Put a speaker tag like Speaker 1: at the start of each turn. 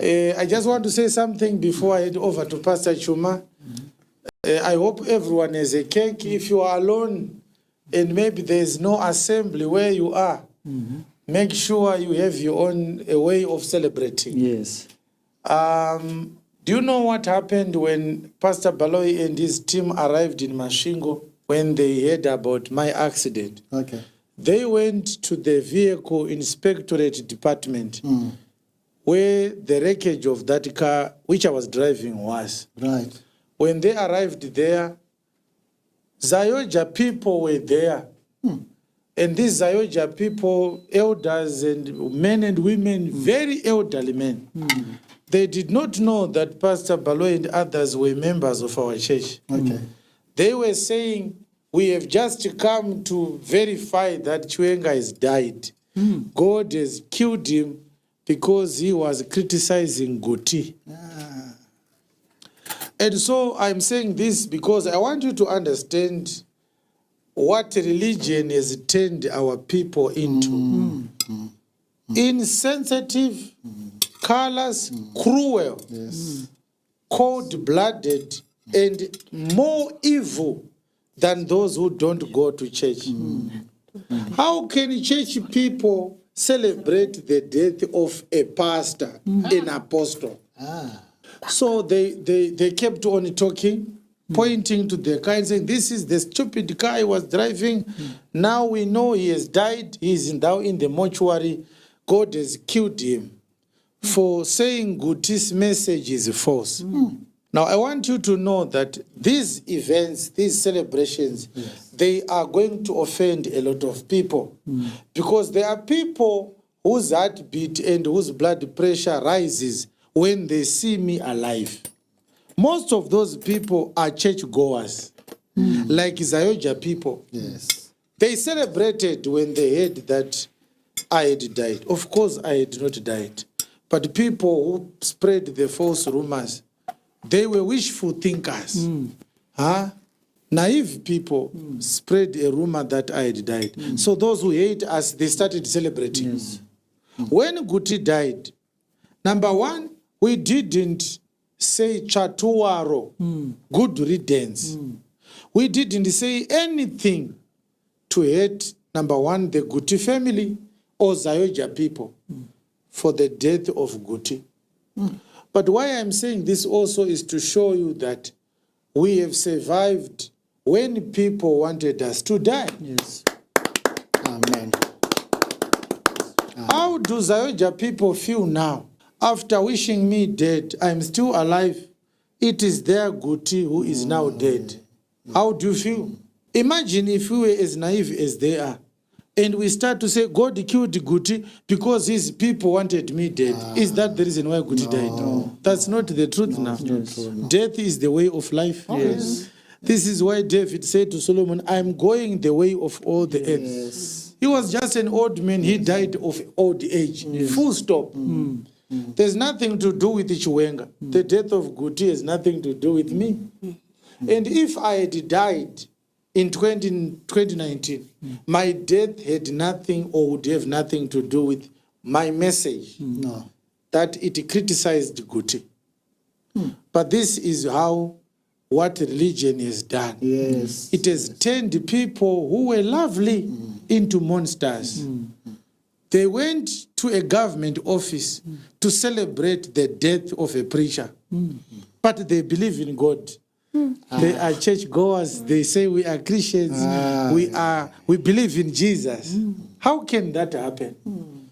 Speaker 1: I just want to say something before I head over to Pastor Chuma. I hope everyone has a cake. If you are alone and maybe there is no assembly where you are, make sure you have your own way of celebrating.
Speaker 2: Yes.
Speaker 1: Do you know what happened when Pastor Baloyi and his team arrived in Mashingo when they heard about my accident?
Speaker 3: Okay.
Speaker 1: They went to the vehicle inspectorate department where the wreckage of that car, which I was driving, was.
Speaker 3: Right.
Speaker 1: When they arrived there, ZAOGA people were there. And these ZAOGA people, elders and men and women, very elderly men, they did not know that Pastor Baloyi and others were members of our church.
Speaker 3: Okay.
Speaker 1: They were saying, we have just come to verify that Chiwenga has died. God has killed him because he was criticizing Guti. And so I'm saying this because I want you to understand what religion has turned our people into. Insensitive, callous, cruel, cold-blooded, and more evil than those who don't go to church. How can church people celebrate the death of a pastor, an apostle? So they kept on talking, pointing to the car and saying, this is the stupid car he was driving. Now we know he has died. He is now in the mortuary. God has killed him for saying Guti's message is false. Now, I want you to know that these events, these celebrations, they are going to offend a lot of people because there are people whose heartbeat and whose blood pressure rises when they see me alive. Most of those people are churchgoers, like ZAOGA people.
Speaker 3: Yes.
Speaker 1: They celebrated when they heard that I had died. Of course, I had not died. But people who spread the false rumors, they were wishful thinkers. Naive people spread a rumor that I had died. So those who hate us, they started celebrating.
Speaker 2: Yes.
Speaker 1: When Guti died, number one, we didn't say Chatuwaro, good riddance. We didn't say anything to hate, number one, the Guti family or ZAOGA people for the death of Guti. But why I'm saying this also is to show you that we have survived when people wanted us to die.
Speaker 2: Yes.
Speaker 3: Amen.
Speaker 1: How do ZAOGA people feel now? After wishing me dead, I'm still alive. It is their Guti who is now dead. How do you feel? Imagine if we were as naive as they are, and we start to say, God killed Guti because his people wanted me dead. Is that the reason why Guti died? That's not the truth now. Death is the way of life.
Speaker 2: Yes.
Speaker 1: This is why David said to Solomon, I'm going the way of all the earth. He was just an old man. He died of old age. Full stop. There's nothing to do with Chiwenga. The death of Guti has nothing to do with me. And if I had died in 2019, my death had nothing or would have nothing to do with my message that it criticized Guti. But this is how what religion has done.
Speaker 3: Yes.
Speaker 1: It has turned people who were lovely into monsters. They went to a government office to celebrate the death of a preacher. But they believe in God. They are churchgoers. They say we are Christians. We believe in Jesus. How can that happen?